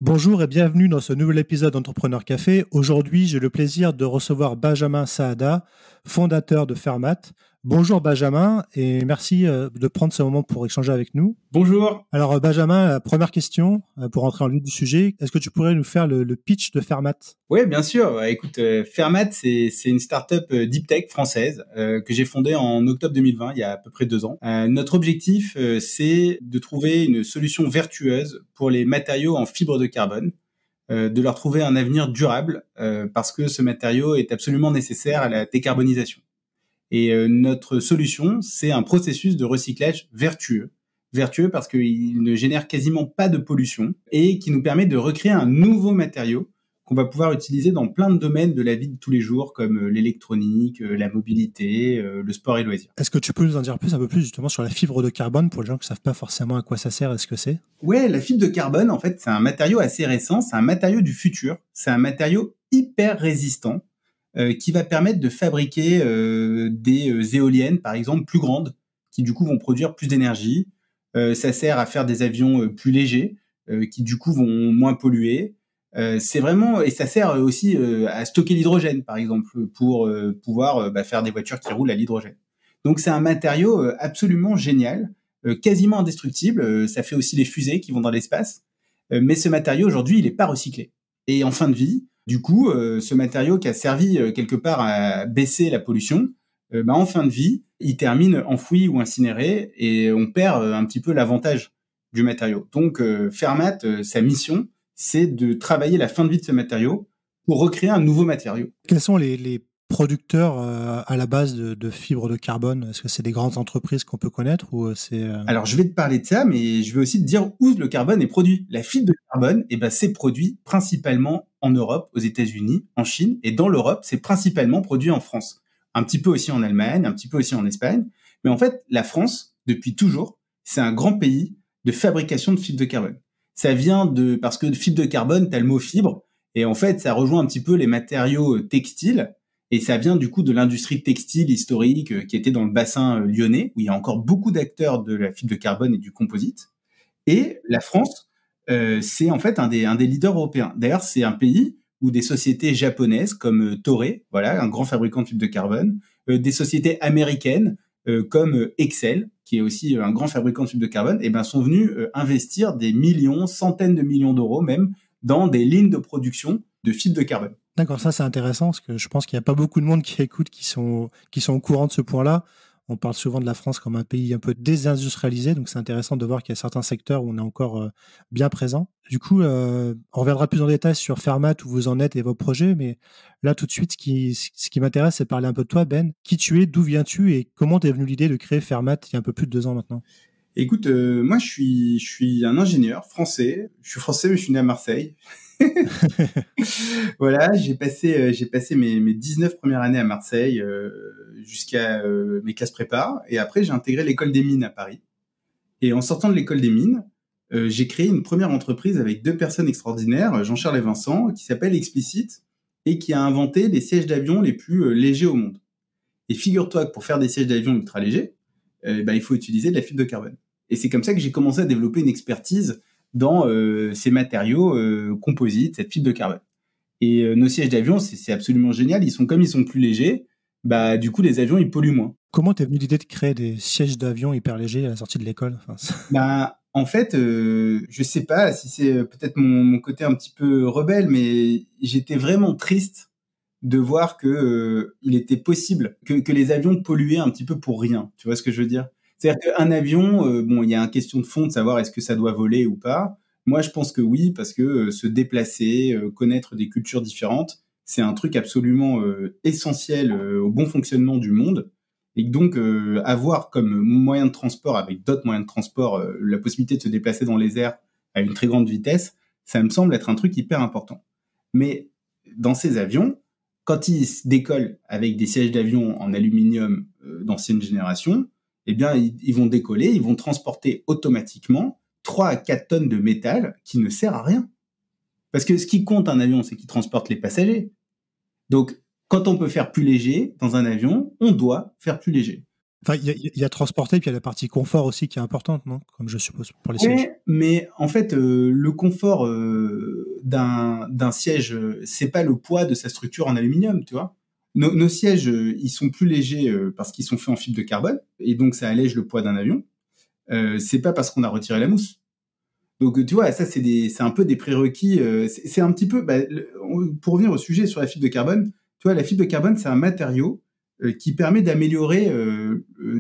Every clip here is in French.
Bonjour et bienvenue dans ce nouvel épisode d'Entrepreneur Café. Aujourd'hui, j'ai le plaisir de recevoir Benjamin Saada, fondateur de Fermat. Bonjour Benjamin et merci de prendre ce moment pour échanger avec nous. Bonjour. Alors Benjamin, la première question pour entrer en vif du sujet, est-ce que tu pourrais nous faire le pitch de Fermat? Oui, bien sûr. Écoute, Fermat, c'est une startup deep tech française que j'ai fondée en octobre 2020, il y a à peu près 2 ans. Notre objectif, c'est de trouver une solution vertueuse pour les matériaux en fibre de carbone, de leur trouver un avenir durable parce que ce matériau est absolument nécessaire à la décarbonisation. Et notre solution, c'est un processus de recyclage vertueux. Vertueux parce qu'il ne génère quasiment pas de pollution et qui nous permet de recréer un nouveau matériau qu'on va pouvoir utiliser dans plein de domaines de la vie de tous les jours, comme l'électronique, la mobilité, le sport et loisirs. Est-ce que tu peux nous en dire un peu plus justement sur la fibre de carbone pour les gens qui ne savent pas forcément à quoi ça sert et ce que c'est? Ouais, la fibre de carbone, en fait, c'est un matériau assez récent, c'est un matériau du futur, c'est un matériau hyper résistant qui va permettre de fabriquer des éoliennes, par exemple, plus grandes, qui du coup vont produire plus d'énergie. Ça sert à faire des avions plus légers, qui du coup vont moins polluer. C'est vraiment, et ça sert aussi à stocker l'hydrogène, par exemple, pour pouvoir faire des voitures qui roulent à l'hydrogène. Donc c'est un matériau absolument génial, quasiment indestructible. Ça fait aussi les fusées qui vont dans l'espace. Mais ce matériau aujourd'hui, il n'est pas recyclé. Et en fin de vie, du coup, ce matériau qui a servi quelque part à baisser la pollution, en fin de vie, il termine enfoui ou incinéré et on perd un petit peu l'avantage du matériau. Donc Fermat, sa mission, c'est de travailler la fin de vie de ce matériau pour recréer un nouveau matériau. Quels sont les producteurs à la base de fibres de carbone? Est-ce que c'est des grandes entreprises qu'on peut connaître ou c'est... Alors, je vais te parler de ça, mais je vais aussi te dire où le carbone est produit. La fibre de carbone, c'est produit principalement en Europe, aux États-Unis, en Chine, et dans l'Europe, c'est principalement produit en France. Un petit peu aussi en Allemagne, un petit peu aussi en Espagne. Mais en fait, la France, depuis toujours, c'est un grand pays de fabrication de fibres de carbone. Ça vient parce que de fibre de carbone, t'as le mot fibre, et en fait, ça rejoint un petit peu les matériaux textiles. Et ça vient du coup de l'industrie textile historique qui était dans le bassin lyonnais, où il y a encore beaucoup d'acteurs de la fibre de carbone et du composite. Et la France, c'est en fait un des leaders européens. D'ailleurs, c'est un pays où des sociétés japonaises comme Toray, voilà, un grand fabricant de fibre de carbone, des sociétés américaines comme Excel, qui est aussi un grand fabricant de fibre de carbone, sont venus investir des millions, centaines de millions d'euros même, dans des lignes de production de fibre de carbone. D'accord, ça c'est intéressant parce que je pense qu'il n'y a pas beaucoup de monde qui écoute, qui sont au courant de ce point-là. On parle souvent de la France comme un pays un peu désindustrialisé, donc c'est intéressant de voir qu'il y a certains secteurs où on est encore bien présent. Du coup, on reviendra plus en détail sur Fermat, où vous en êtes et vos projets, mais là tout de suite, ce qui m'intéresse, c'est de parler un peu de toi, Ben. Qui tu es, d'où viens-tu et comment t'es venu l'idée de créer Fermat il y a un peu plus de 2 ans maintenant? Écoute, moi je suis un ingénieur français. Je suis français, mais je suis né à Marseille. Voilà, j'ai passé mes 19 premières années à Marseille jusqu'à mes classes prépa. Et après, j'ai intégré l'école des mines à Paris. Et en sortant de l'école des mines, j'ai créé une première entreprise avec 2 personnes extraordinaires, Jean-Charles et Vincent, qui s'appelle Explicit et qui a inventé les sièges d'avion les plus légers au monde. Et figure-toi que pour faire des sièges d'avion ultra légers, il faut utiliser de la fibre de carbone. Et c'est comme ça que j'ai commencé à développer une expertise dans ces matériaux composites, cette fibre de carbone. Et nos sièges d'avion, c'est absolument génial. Comme ils sont plus légers, du coup, les avions, ils polluent moins. Comment t'es venu l'idée de créer des sièges d'avion hyper légers à la sortie de l'école? En fait, je sais pas si c'est peut-être mon côté un petit peu rebelle, mais j'étais vraiment triste de voir que il était possible que les avions polluaient un petit peu pour rien. Tu vois ce que je veux dire? C'est-à-dire qu'un avion, il y a une question de fond de savoir est-ce que ça doit voler ou pas. Moi, je pense que oui, parce que se déplacer, connaître des cultures différentes, c'est un truc absolument essentiel au bon fonctionnement du monde. Et donc, avoir comme moyen de transport, avec d'autres moyens de transport, la possibilité de se déplacer dans les airs à une très grande vitesse, ça me semble être un truc hyper important. Mais dans ces avions, quand ils décollent avec des sièges d'avion en aluminium d'ancienne génération, ils vont décoller, ils vont transporter automatiquement 3 à 4 tonnes de métal qui ne sert à rien. Parce que ce qui compte un avion, c'est qu'il transporte les passagers. Donc, quand on peut faire plus léger dans un avion, on doit faire plus léger. Enfin, il y a transporter, puis il y a la partie confort aussi qui est importante, non? Comme je suppose, pour les sièges. Ouais, mais en fait, le confort d'un siège, c'est pas le poids de sa structure en aluminium, tu vois. Nos sièges, ils sont plus légers parce qu'ils sont faits en fibre de carbone, et donc ça allège le poids d'un avion. C'est pas parce qu'on a retiré la mousse. Donc tu vois, ça c'est un peu des prérequis. C'est un petit peu, pour revenir au sujet sur la fibre de carbone, tu vois, la fibre de carbone c'est un matériau qui permet d'améliorer,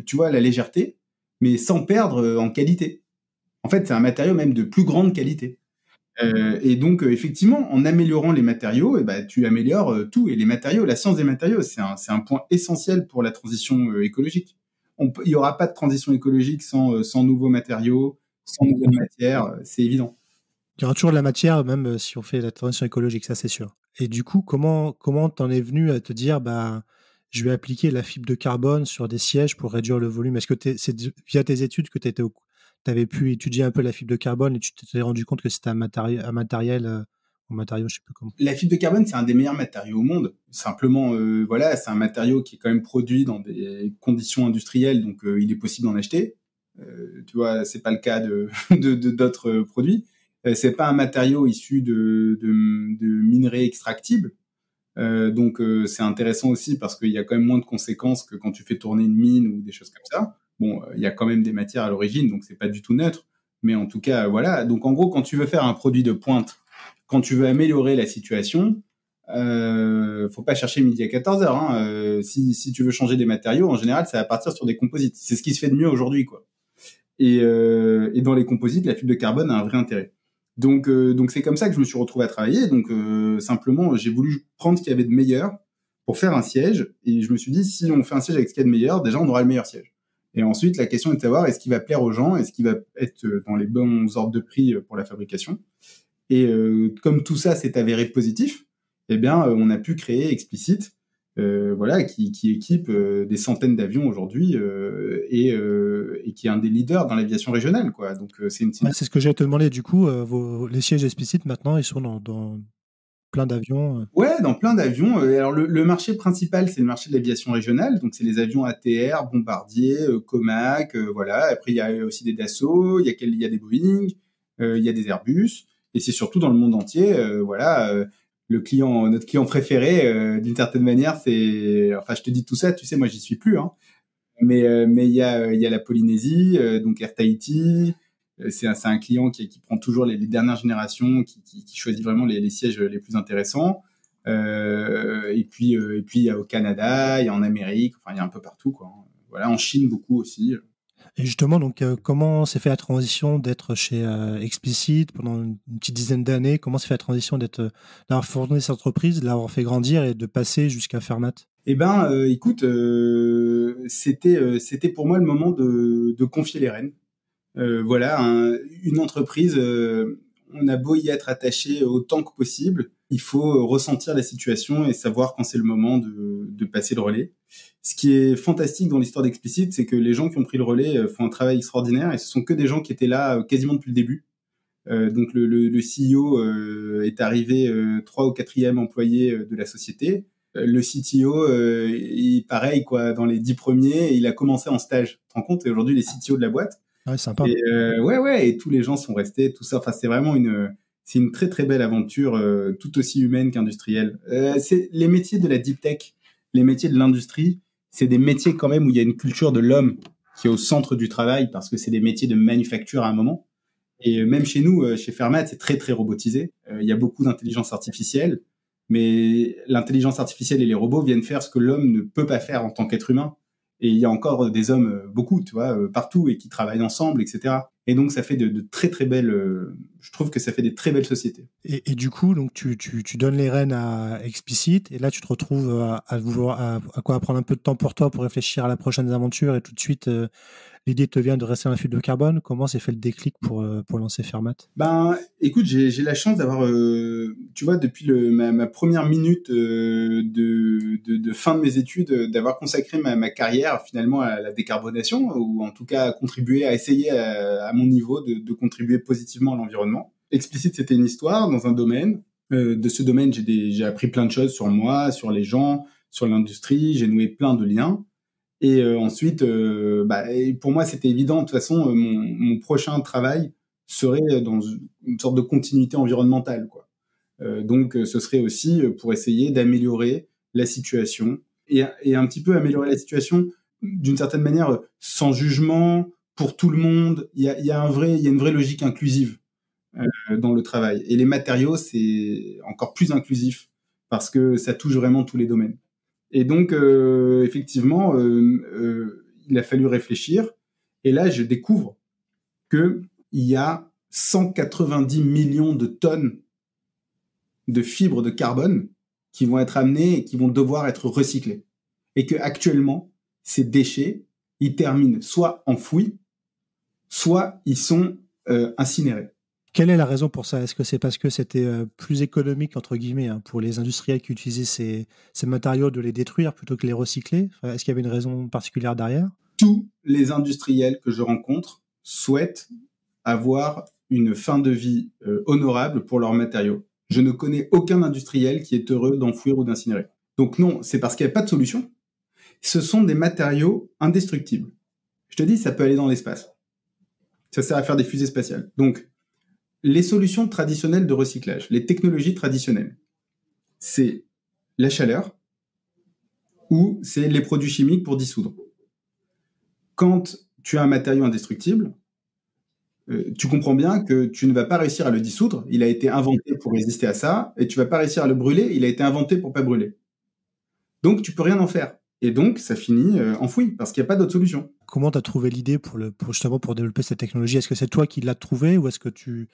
tu vois, la légèreté, mais sans perdre en qualité. En fait, c'est un matériau même de plus grande qualité. Et donc, effectivement, en améliorant les matériaux, tu améliores tout. Et les matériaux, la science des matériaux, c'est un point essentiel pour la transition écologique. Il n'y aura pas de transition écologique sans nouveaux matériaux, sans nouvelles matières, c'est évident. Il y aura toujours de la matière, même si on fait la transition écologique, ça c'est sûr. Et du coup, comment t'en es venu à te dire, bah, je vais appliquer la fibre de carbone sur des sièges pour réduire le volume? Est-ce que c'est via tes études que tu avais pu étudier un peu la fibre de carbone et tu t'es rendu compte que c'était un matériau, je sais plus comment. La fibre de carbone, c'est un des meilleurs matériaux au monde. Simplement, voilà, c'est un matériau qui est quand même produit dans des conditions industrielles, donc il est possible d'en acheter. Tu vois, c'est pas le cas de d'autres produits. C'est pas un matériau issu de minerais extractibles. Donc c'est intéressant aussi parce qu'il y a quand même moins de conséquences que quand tu fais tourner une mine ou des choses comme ça. Bon, il y a quand même des matières à l'origine, donc c'est pas du tout neutre. Mais en tout cas, voilà. Donc en gros, quand tu veux faire un produit de pointe, quand tu veux améliorer la situation, faut pas chercher midi à 14 heures. Hein. Si tu veux changer des matériaux, en général, ça va partir sur des composites. C'est ce qui se fait de mieux aujourd'hui, quoi. Et dans les composites, la fibre de carbone a un vrai intérêt. Donc c'est comme ça que je me suis retrouvé à travailler. Donc simplement, j'ai voulu prendre ce qu'il y avait de meilleur pour faire un siège. Et je me suis dit, si on fait un siège avec ce qu'il y a de meilleur, déjà on aura le meilleur siège. Et ensuite, la question est de savoir est-ce qu'il va plaire aux gens, est-ce qu'il va être dans les bons ordres de prix pour la fabrication. Et comme tout ça s'est avéré positif, eh bien, on a pu créer Explicit, voilà, qui équipe des centaines d'avions aujourd'hui et qui est un des leaders dans l'aviation régionale, quoi. Donc Ouais, c'est ce que j'ai te demander. Du coup, les sièges explicites maintenant, ils sont dans plein d'avions. Ouais, dans plein d'avions. Alors le marché principal, c'est le marché de l'aviation régionale, donc c'est les avions ATR, Bombardier, Comac, voilà. Après il y a aussi des Dassault, il y a des Boeing, il y a des Airbus, et c'est surtout dans le monde entier, voilà. Notre client préféré, d'une certaine manière, enfin je te dis tout ça, tu sais, moi j'y suis plus, hein. Mais il y a la Polynésie, donc Air Tahiti. C'est un client qui prend toujours les dernières générations, qui choisit vraiment les sièges les plus intéressants. Et puis il y a au Canada, il y a en Amérique, enfin il y a un peu partout, quoi. Voilà, en Chine beaucoup aussi. Et justement, donc, comment s'est fait la transition d'être chez Explicit pendant une petite dizaine d'années? Comment s'est fait la transition d'avoir fondé cette entreprise, de l'avoir fait grandir et de passer jusqu'à Fermat? Eh ben, écoute, c'était pour moi le moment de confier les rênes. Voilà, une entreprise, on a beau y être attaché autant que possible, il faut ressentir la situation et savoir quand c'est le moment de passer le relais. Ce qui est fantastique dans l'histoire d'Explicit, c'est que les gens qui ont pris le relais font un travail extraordinaire et ce sont que des gens qui étaient là quasiment depuis le début. Donc le CEO est arrivé 3e ou 4e employé de la société. Le CTO, pareil, quoi, dans les 10 premiers, il a commencé en stage. Tu te rends compte? Et aujourd'hui, il est CTO de la boîte. Ouais, sympa. Et ouais, et tous les gens sont restés, tout ça. Enfin, c'est une très très belle aventure, tout aussi humaine qu'industrielle. C'est les métiers de la deep tech, les métiers de l'industrie, c'est des métiers quand même où il y a une culture de l'homme qui est au centre du travail parce que c'est des métiers de manufacture à un moment. Et même chez nous, chez Fermat, c'est très très robotisé. Il y a beaucoup d'intelligence artificielle, mais l'intelligence artificielle et les robots viennent faire ce que l'homme ne peut pas faire en tant qu'être humain. Et il y a encore des hommes, beaucoup, tu vois, partout et qui travaillent ensemble, etc. Et donc ça fait de très très belles. Je trouve que ça fait des très belles sociétés. Et du coup, donc tu donnes les rênes à Explicit et là tu te retrouves à quoi prendre un peu de temps pour toi pour réfléchir à la prochaine aventure et tout de suite l'idée te vient de rester dans la fibre de carbone. Comment s'est fait le déclic pour lancer Fermat? Ben, écoute, j'ai la chance d'avoir, tu vois, depuis ma première minute de fin de mes études, d'avoir consacré ma carrière finalement à la décarbonation, ou en tout cas à contribuer, à essayer à mon niveau de contribuer positivement à l'environnement. Explicite, c'était une histoire dans un domaine. De ce domaine, j'ai appris plein de choses sur moi, sur les gens, sur l'industrie. J'ai noué plein de liens. Et ensuite, et pour moi, c'était évident. De toute façon, mon prochain travail serait dans une sorte de continuité environnementale, quoi. Donc, ce serait aussi pour essayer d'améliorer la situation et un petit peu améliorer la situation d'une certaine manière sans jugement pour tout le monde. Il y a une vraie logique inclusive dans le travail. Et les matériaux, c'est encore plus inclusif parce que ça touche vraiment tous les domaines. Et donc, effectivement, il a fallu réfléchir. Et là, je découvre qu'il y a 190 millions de tonnes de fibres de carbone qui vont être amenées et qui vont devoir être recyclées. Et qu'actuellement, ces déchets, ils terminent soit enfouis, soit ils sont incinérés. Quelle est la raison pour ça? Est-ce que c'est parce que c'était plus économique, entre guillemets, hein, pour les industriels qui utilisaient ces matériaux de les détruire plutôt que les recycler? Enfin, est-ce qu'il y avait une raison particulière derrière? Tous les industriels que je rencontre souhaitent avoir une fin de vie honorable pour leurs matériaux. Je ne connais aucun industriel qui est heureux d'enfouir ou d'incinérer. Donc non, c'est parce qu'il n'y a pas de solution. Ce sont des matériaux indestructibles. Je te dis, ça peut aller dans l'espace. Ça sert à faire des fusées spatiales. Donc, les solutions traditionnelles de recyclage, les technologies traditionnelles, c'est la chaleur ou c'est les produits chimiques pour dissoudre. Quand tu as un matériau indestructible, tu comprends bien que tu ne vas pas réussir à le dissoudre. Il a été inventé pour résister à ça, et tu vas pas réussir à le brûler. Il a été inventé pour pas brûler. Donc, tu peux rien en faire. Et donc, ça finit enfoui, parce qu'il n'y a pas d'autre solution. Comment tu as trouvé l'idée justement pour développer cette technologie? Est-ce que c'est toi qui l'as trouvée ou est-ce que tu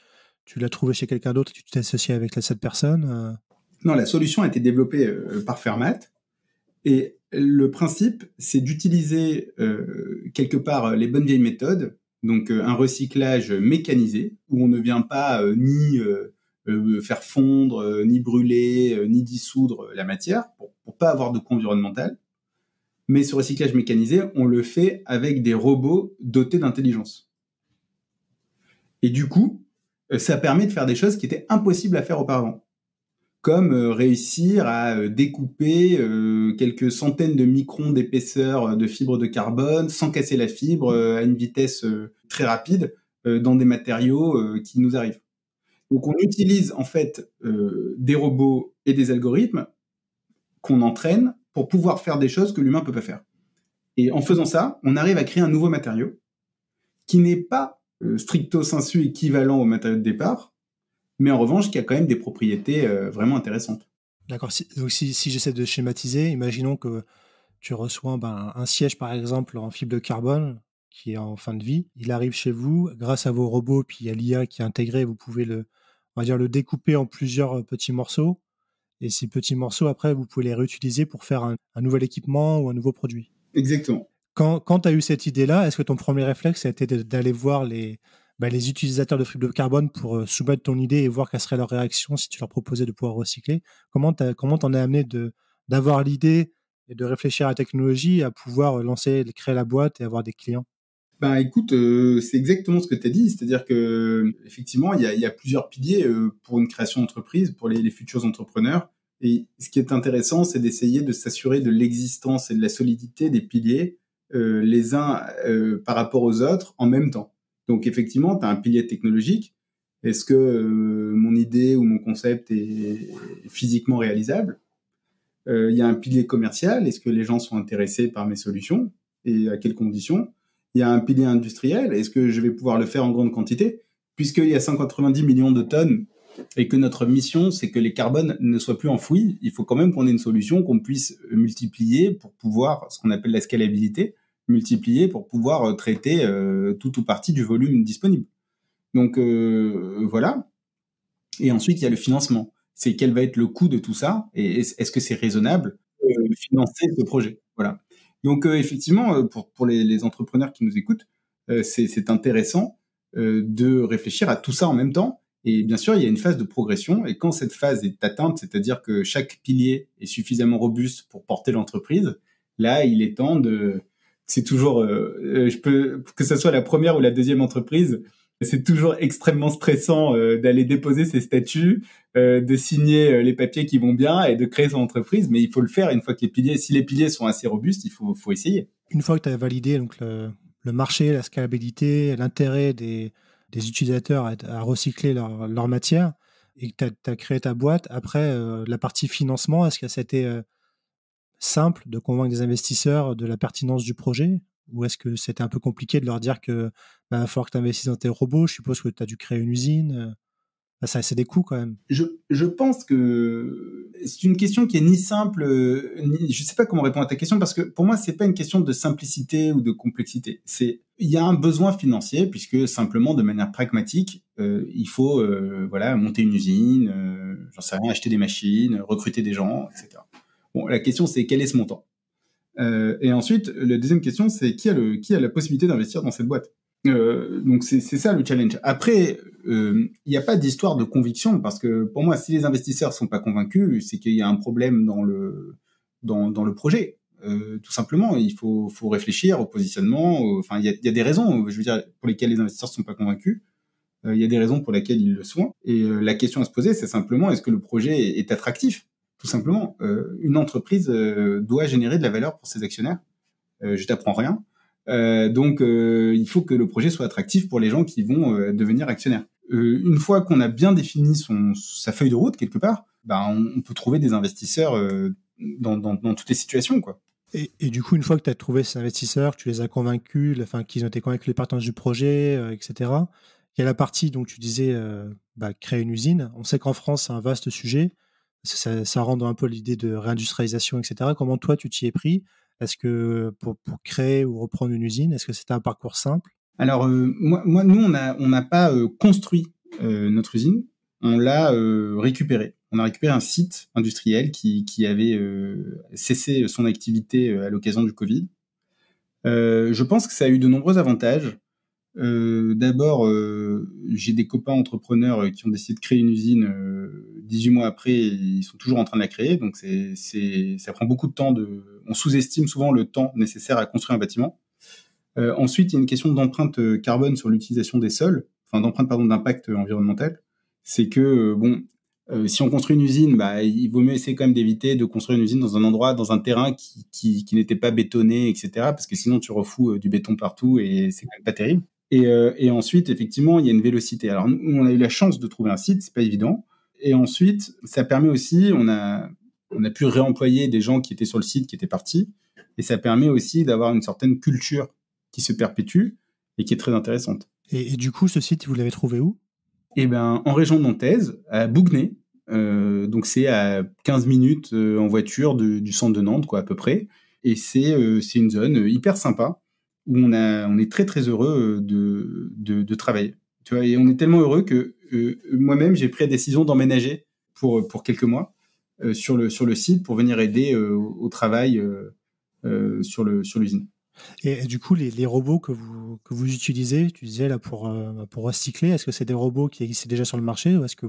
l'as trouvé chez quelqu'un d'autre et tu t'es associé avec cette personne? Non, la solution a été développée par Fermat. Et le principe, c'est d'utiliser quelque part les bonnes vieilles méthodes, donc un recyclage mécanisé, où on ne vient pas ni faire fondre, ni brûler, ni dissoudre la matière, pour pas avoir de coût environnemental. Mais ce recyclage mécanisé, on le fait avec des robots dotés d'intelligence. Et du coup, ça permet de faire des choses qui étaient impossibles à faire auparavant, comme réussir à découper quelques centaines de microns d'épaisseur de fibres de carbone sans casser la fibre à une vitesse très rapide dans des matériaux qui nous arrivent. Donc on utilise en fait des robots et des algorithmes qu'on entraîne pour pouvoir faire des choses que l'humain peut pas faire. Et en faisant ça, on arrive à créer un nouveau matériau qui n'est pas stricto sensu équivalent au matériau de départ, mais en revanche qui a quand même des propriétés vraiment intéressantes. D'accord. Donc si j'essaie de schématiser, imaginons que tu reçois un siège, par exemple, en fibre de carbone qui est en fin de vie. Il arrive chez vous, grâce à vos robots, puis à l'IA qui est intégrée, vous pouvez on va dire, le découper en plusieurs petits morceaux. Et ces petits morceaux, après, vous pouvez les réutiliser pour faire un nouvel équipement ou un nouveau produit. Exactement. Quand tu as eu cette idée-là, est-ce que ton premier réflexe a été d'aller voir les utilisateurs de fibre de carbone pour soumettre ton idée et voir quelle serait leur réaction si tu leur proposais de pouvoir recycler? Comment t'en es amené d'avoir l'idée et de réfléchir à la technologie à pouvoir créer la boîte et avoir des clients? Ben écoute, c'est exactement ce que tu as dit, c'est-à-dire que effectivement, il y a plusieurs piliers pour une création d'entreprise, pour les futurs entrepreneurs. Et ce qui est intéressant, c'est d'essayer de s'assurer de l'existence et de la solidité des piliers les uns par rapport aux autres en même temps. Donc effectivement, tu as un pilier technologique. Est-ce que mon idée ou mon concept est physiquement réalisable? Il y a un pilier commercial. Est-ce que les gens sont intéressés par mes solutions et à quelles conditions? Il y a un pilier industriel. Est-ce que je vais pouvoir le faire en grande quantité? Puisqu'il y a 190 millions de tonnes et que notre mission, c'est que les carbones ne soient plus enfouis, il faut quand même qu'on ait une solution qu'on puisse multiplier pour pouvoir, ce qu'on appelle la scalabilité, multiplier pour pouvoir traiter tout ou partie du volume disponible. Donc voilà. Et ensuite, il y a le financement. C'est quel va être le coût de tout ça et est-ce que c'est raisonnable de financer ce projet? Voilà. Donc effectivement, pour les entrepreneurs qui nous écoutent, c'est intéressant de réfléchir à tout ça en même temps. Et bien sûr, il y a une phase de progression. Et quand cette phase est atteinte, c'est-à-dire que chaque pilier est suffisamment robuste pour porter l'entreprise, là, il est temps de... C'est toujours... que ce soit la première ou la deuxième entreprise, C'est toujours extrêmement stressant d'aller déposer ses statuts, de signer les papiers qui vont bien et de créer son entreprise, mais il faut le faire une fois que si les piliers sont assez robustes, il faut essayer. Une fois que tu as validé donc, le marché, la scalabilité, l'intérêt des utilisateurs à recycler leur matière et que tu as créé ta boîte, après, la partie financement, est-ce que ça a été simple de convaincre des investisseurs de la pertinence du projet? Ou est-ce que c'était un peu compliqué de leur dire que va falloir que tu investisses dans tes robots? Je suppose que tu as dû créer une usine. C'est des coûts quand même. Je pense que c'est une question qui est ni simple, je sais pas comment répondre à ta question, parce que pour moi, c'est pas une question de simplicité ou de complexité. Il y a un besoin financier, puisque simplement, de manière pragmatique, il faut monter une usine, j'en sais rien, acheter des machines, recruter des gens, etc. Bon, la question, c'est quel est ce montant? Et ensuite, la deuxième question, c'est qui a la possibilité d'investir dans cette boîte? Donc c'est ça le challenge. Après, il n'y a pas d'histoire de conviction, parce que pour moi, si les investisseurs sont pas convaincus, c'est qu'il y a un problème dans le projet. Tout simplement, il faut réfléchir au positionnement. Enfin, il y a des raisons, je veux dire, pour lesquelles les investisseurs sont pas convaincus. Il y a des raisons pour lesquelles ils le sont. Et la question à se poser, c'est simplement, est-ce que le projet est attractif? Tout simplement, une entreprise doit générer de la valeur pour ses actionnaires. Je t'apprends rien. Donc, il faut que le projet soit attractif pour les gens qui vont devenir actionnaires. Une fois qu'on a bien défini sa feuille de route quelque part, on peut trouver des investisseurs dans toutes les situations, quoi. Et du coup, une fois que tu as trouvé ces investisseurs, que tu les as convaincus, qu'ils ont été convaincus les partenaires du projet, etc., il y a la partie, donc tu disais, créer une usine. On sait qu'en France, c'est un vaste sujet. Ça rentre un peu l'idée de réindustrialisation, etc. Comment toi, tu t'y es pris? Est-ce que pour créer ou reprendre une usine, est-ce que c'était un parcours simple? Alors, nous, on n'a pas construit notre usine. On l'a récupéré. On a récupéré un site industriel qui avait cessé son activité à l'occasion du Covid. Je pense que ça a eu de nombreux avantages. D'abord, j'ai des copains entrepreneurs qui ont décidé de créer une usine 18 mois après, et ils sont toujours en train de la créer. Donc ça prend beaucoup de temps. On sous-estime souvent le temps nécessaire à construire un bâtiment. Ensuite, il y a une question d'empreinte carbone sur l'utilisation des sols, d'impact environnemental. C'est que si on construit une usine, il vaut mieux essayer quand même d'éviter de construire une usine dans un endroit, dans un terrain qui n'était pas bétonné, etc. Parce que sinon tu refous du béton partout et c'est quand même pas terrible. Et ensuite, effectivement, il y a une vélocité. Alors, nous, on a eu la chance de trouver un site, c'est pas évident. Et ensuite, ça permet aussi, on a pu réemployer des gens qui étaient sur le site, qui étaient partis. Et ça permet aussi d'avoir une certaine culture qui se perpétue et qui est très intéressante. Et du coup, ce site, vous l'avez trouvé où? En région nantaise, à Bougnay. Donc, c'est à 15 minutes en voiture du centre de Nantes, quoi, à peu près. Et c'est une zone hyper sympa, où on est très très heureux de travailler. Tu vois, et on est tellement heureux que moi-même j'ai pris la décision d'emménager pour quelques mois sur le site pour venir aider au travail sur l'usine. Et du coup, les robots que vous utilisez, tu disais là pour recycler, est-ce que c'est des robots qui existaient déjà sur le marché, ou est-ce que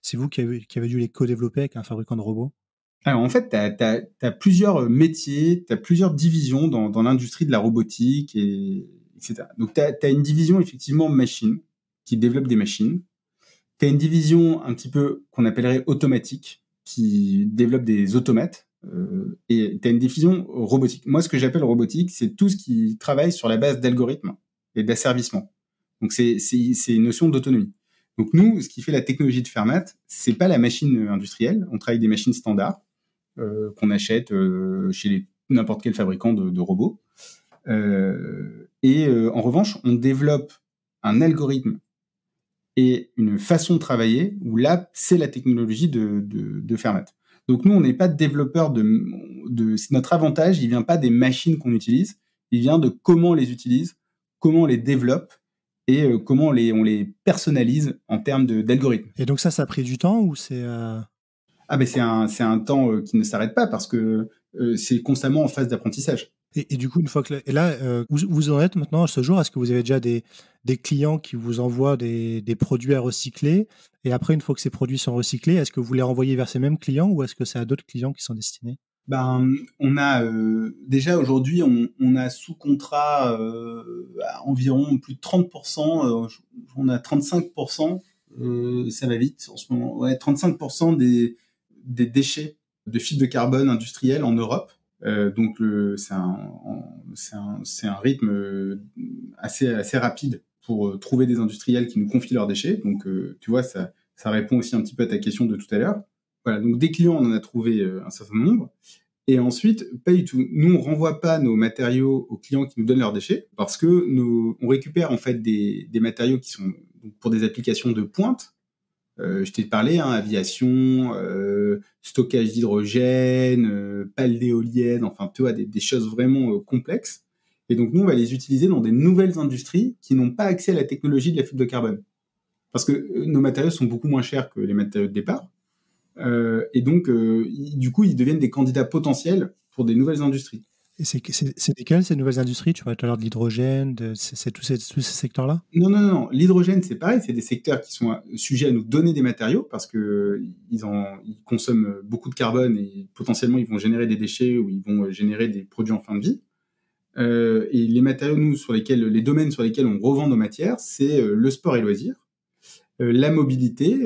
c'est vous qui avez dû les co-développer avec un fabricant de robots? Alors en fait, t'as plusieurs métiers, t'as plusieurs divisions dans l'industrie de la robotique, etc. Donc t'as une division effectivement machine, qui développe des machines. T'as une division un petit peu qu'on appellerait automatique, qui développe des automates. Et t'as une division robotique. Moi, ce que j'appelle robotique, c'est tout ce qui travaille sur la base d'algorithmes et d'asservissement. Donc c'est une notion d'autonomie. Donc nous, ce qui fait la technologie de Fermat, c'est pas la machine industrielle. On travaille avec des machines standards qu'on achète chez n'importe quel fabricant de robots. En revanche, on développe un algorithme et une façon de travailler où là, c'est la technologie de Fermat. Donc nous, on n'est pas développeurs notre avantage, il vient pas des machines qu'on utilise, il vient de comment on les utilise, comment on les développe et comment on les personnalise en termes d'algorithmes. Et donc ça a pris du temps, ou c'est c'est un temps qui ne s'arrête pas, parce que c'est constamment en phase d'apprentissage. Et du coup, une fois que vous en êtes maintenant à ce jour, est-ce que vous avez déjà des clients qui vous envoient des produits à recycler, et après, une fois que ces produits sont recyclés, est-ce que vous les renvoyez vers ces mêmes clients, ou est-ce que c'est à d'autres clients qui sont destinés? On a déjà aujourd'hui, on a sous contrat à environ plus de 30%, on a 35%, ça va vite en ce moment, ouais, 35% des déchets de fibres de carbone industriels en Europe. Donc c'est un rythme assez rapide pour trouver des industriels qui nous confient leurs déchets. Donc tu vois, ça répond aussi un petit peu à ta question de tout à l'heure. Voilà, donc des clients, on en a trouvé un certain nombre. Et ensuite, pas du tout. Nous, on renvoie pas nos matériaux aux clients qui nous donnent leurs déchets parce que on récupère en fait des matériaux qui sont pour des applications de pointe. Je t'ai parlé, hein, aviation, stockage d'hydrogène, pales d'éoliennes, enfin, tu vois, des choses vraiment complexes. Et donc, nous, on va les utiliser dans des nouvelles industries qui n'ont pas accès à la technologie de la fibre de carbone. Parce que nos matériaux sont beaucoup moins chers que les matériaux de départ. Et donc, du coup, ils deviennent des candidats potentiels pour des nouvelles industries. Et c'est desquelles ces nouvelles industries? Tu parlais tout à l'heure de l'hydrogène, c'est tous ces secteurs-là? Non. L'hydrogène, c'est pareil. C'est des secteurs qui sont sujets à nous donner des matériaux parce que ils consomment beaucoup de carbone et potentiellement ils vont générer des déchets ou ils vont générer des produits en fin de vie. Et les matériaux, les domaines sur lesquels on revend nos matières, c'est le sport et loisirs, la mobilité,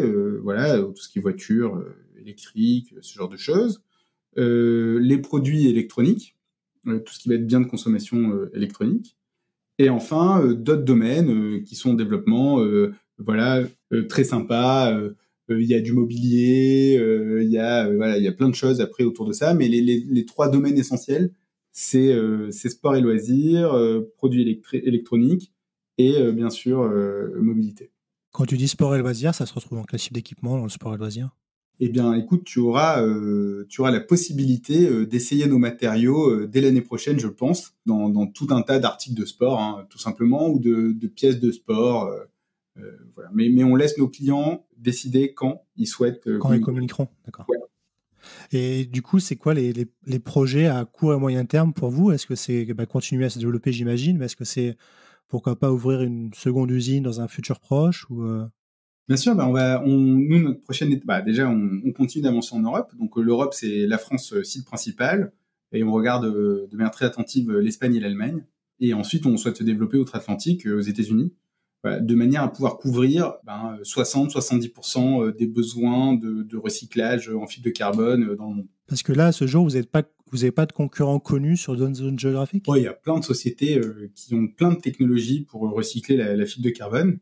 voilà, tout ce qui est voiture, électrique, ce genre de choses, les produits électroniques, tout ce qui va être bien de consommation électronique, et enfin d'autres domaines qui sont en développement, voilà, très sympa. Il y a du mobilier, voilà, il y a plein de choses après autour de ça, mais les trois domaines essentiels, c'est sport et loisirs, produits électroniques et bien sûr mobilité. Quand tu dis sport et loisirs, ça se retrouve dans quel type d'équipement dans le sport et loisirs? Eh bien, écoute, tu auras la possibilité d'essayer nos matériaux dès l'année prochaine, je pense, dans tout un tas d'articles de sport, hein, tout simplement, ou de pièces de sport. Voilà. Mais on laisse nos clients décider quand ils souhaitent. Quand ils communiqueront, d'accord. Ouais. Et du coup, c'est quoi les projets à court et moyen terme pour vous? Est-ce que c'est continuer à se développer, j'imagine, mais est-ce que c'est pourquoi pas ouvrir une seconde usine dans un futur proche ou Bien sûr, nous, notre prochaine, déjà, on continue d'avancer en Europe. Donc, l'Europe, c'est la France, site principal. Et on regarde de manière très attentive l'Espagne et l'Allemagne. Et ensuite, on souhaite se développer outre-Atlantique, aux États-Unis, voilà, de manière à pouvoir couvrir 60-70% des besoins de recyclage en fibre de carbone dans le monde. Parce que là, à ce jour, vous n'avez pas de concurrents connus sur d'autres zones géographiques? Ouais, il y a plein de sociétés qui ont plein de technologies pour recycler la fibre de carbone.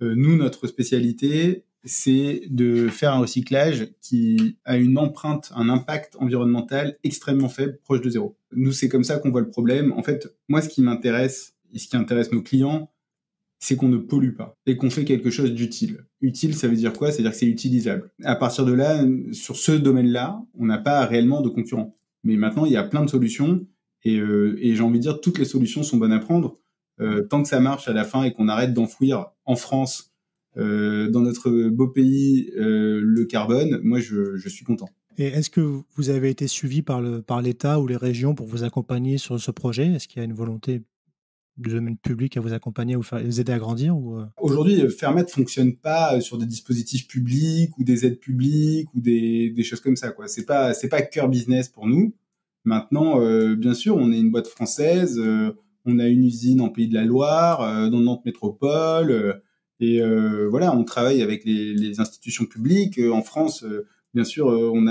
Nous, notre spécialité, c'est de faire un recyclage qui a une empreinte, un impact environnemental extrêmement faible, proche de zéro. Nous, c'est comme ça qu'on voit le problème. En fait, moi, ce qui m'intéresse et ce qui intéresse nos clients, c'est qu'on ne pollue pas et qu'on fait quelque chose d'utile. Utile, ça veut dire quoi? C'est-à-dire que c'est utilisable. À partir de là, sur ce domaine-là, on n'a pas réellement de concurrents. Mais maintenant, il y a plein de solutions et j'ai envie de dire toutes les solutions sont bonnes à prendre. Tant que ça marche à la fin et qu'on arrête d'enfouir en France, dans notre beau pays, le carbone, moi je suis content. Et est-ce que vous avez été suivi par l'État ou les régions pour vous accompagner sur ce projet? Est-ce qu'il y a une volonté du domaine public à vous accompagner ou vous aider à grandir Aujourd'hui, Fermat fonctionne pas sur des dispositifs publics ou des aides publiques ou des choses comme ça, quoi. C'est pas cœur business pour nous. Maintenant, bien sûr, on est une boîte française, on a une usine en Pays de la Loire, dans Nantes Métropole, et voilà, on travaille avec les institutions publiques. En France, bien sûr, on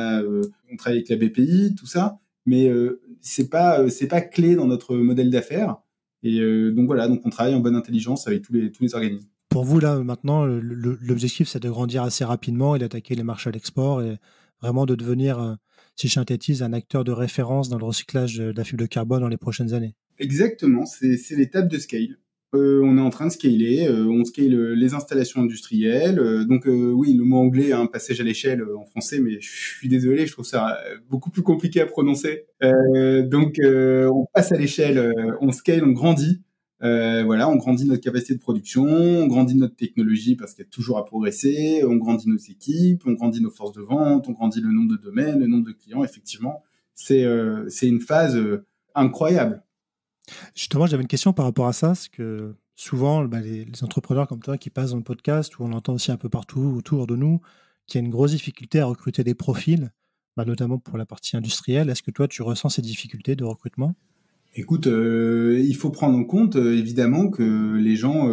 travaille avec la BPI, tout ça, mais c'est pas clé dans notre modèle d'affaires. Et donc voilà, donc on travaille en bonne intelligence avec tous les organismes. Pour vous, là, maintenant, l'objectif, c'est de grandir assez rapidement et d'attaquer les marchés à l'export et vraiment de devenir, si je synthétise, un acteur de référence dans le recyclage de la fibre de carbone dans les prochaines années. Exactement, c'est l'étape de scale. On est en train de scaler, on scale les installations industrielles. Donc oui, le mot anglais, hein, passage à l'échelle en français, mais je suis désolé, je trouve ça beaucoup plus compliqué à prononcer. Donc on passe à l'échelle, on scale, on grandit. Voilà, on grandit notre capacité de production, on grandit notre technologie parce qu'il y a toujours à progresser, on grandit nos équipes, on grandit nos forces de vente, on grandit le nombre de domaines, le nombre de clients. Effectivement, c'est une phase incroyable. Justement, j'avais une question par rapport à ça, parce que souvent, les entrepreneurs comme toi qui passent dans le podcast, ou on entend aussi un peu partout autour de nous, qu'il y a une grosse difficulté à recruter des profils notamment pour la partie industrielle. Est-ce que toi, tu ressens ces difficultés de recrutement ? Écoute, il faut prendre en compte évidemment que les gens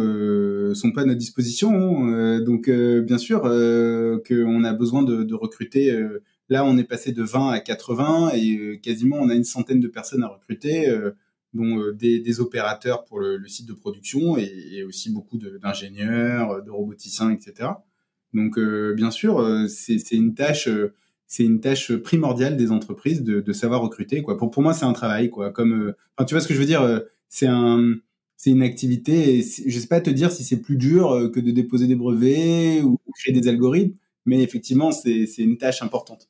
sont pas à notre disposition. Donc bien sûr qu'on a besoin de recruter. Là, on est passé de 20 à 80 et quasiment on a une centaine de personnes à recruter, dont des opérateurs pour le site de production et aussi beaucoup d'ingénieurs, de roboticiens, etc. Donc bien sûr, c'est une tâche. C'est une tâche primordiale des entreprises de savoir recruter, quoi. Pour moi, c'est un travail, quoi. Comme, tu vois ce que je veux dire? C'est une activité. Et je sais pas te dire si c'est plus dur que de déposer des brevets ou créer des algorithmes, mais effectivement, c'est une tâche importante.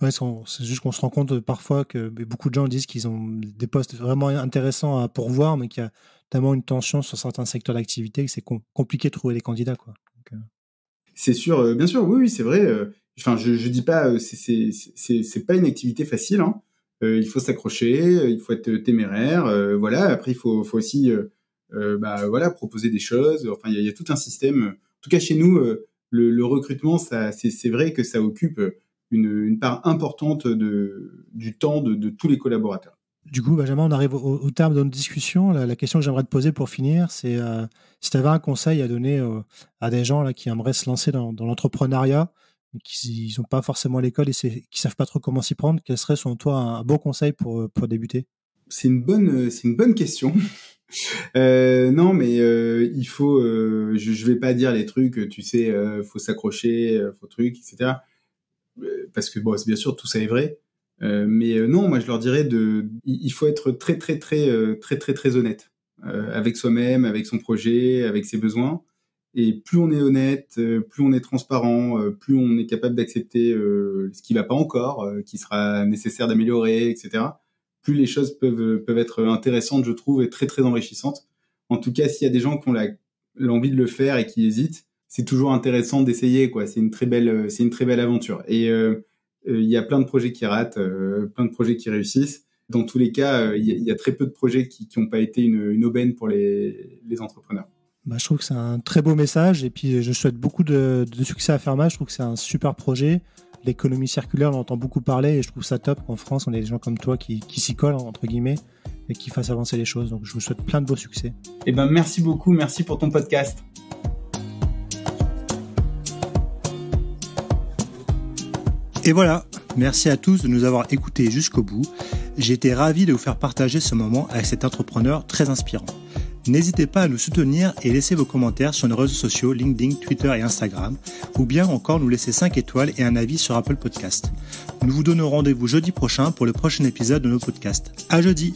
Ouais, c'est juste qu'on se rend compte parfois que beaucoup de gens disent qu'ils ont des postes vraiment intéressants à pourvoir, mais qu'il y a tellement une tension sur certains secteurs d'activité que c'est compliqué de trouver des candidats, quoi. Donc, C'est sûr, bien sûr, oui, c'est vrai. Enfin, je dis pas, c'est pas une activité facile, hein. Il faut s'accrocher, il faut être téméraire, voilà. Après, il faut aussi, voilà, proposer des choses. Enfin, il y a tout un système. En tout cas, chez nous, le recrutement, c'est vrai que ça occupe une part importante du temps de tous les collaborateurs. Du coup, Benjamin, on arrive au terme de notre discussion. La question que j'aimerais te poser pour finir, c'est si tu avais un conseil à donner à des gens là, qui aimeraient se lancer dans l'entrepreneuriat, mais qui n'ont pas forcément l'école et qui ne savent pas trop comment s'y prendre, quel serait selon toi un bon conseil pour débuter ? C'est une bonne question. Non, mais il faut. Je vais pas dire les trucs. Tu sais, faut s'accrocher, faut truc, etc. Parce que bon, c'est bien sûr tout ça est vrai. Mais non, moi je leur dirais il faut être très honnête avec soi-même, avec son projet, avec ses besoins. Et plus on est honnête, plus on est transparent, plus on est capable d'accepter ce qui va pas encore, qui sera nécessaire d'améliorer, etc. Plus les choses peuvent être intéressantes, je trouve, et très enrichissantes. En tout cas, s'il y a des gens qui ont l'envie de le faire et qui hésitent, c'est toujours intéressant d'essayer, quoi. C'est une très belle aventure. Et il y a plein de projets qui ratent, plein de projets qui réussissent. Dans tous les cas, il y a très peu de projets qui n'ont pas été une aubaine pour les entrepreneurs. Je trouve que c'est un très beau message et puis je souhaite beaucoup de succès à Ferma. Je trouve que c'est un super projet. L'économie circulaire, on entend beaucoup parler et je trouve ça top qu'en France, on ait des gens comme toi qui s'y collent, entre guillemets, et qui fassent avancer les choses. Donc, je vous souhaite plein de beaux succès. Eh ben, merci beaucoup. Merci pour ton podcast. Et voilà, merci à tous de nous avoir écoutés jusqu'au bout. J'ai été ravi de vous faire partager ce moment avec cet entrepreneur très inspirant. N'hésitez pas à nous soutenir et laisser vos commentaires sur nos réseaux sociaux LinkedIn, Twitter et Instagram, ou bien encore nous laisser 5 étoiles et un avis sur Apple Podcast. Nous vous donnons rendez-vous jeudi prochain pour le prochain épisode de nos podcasts. À jeudi!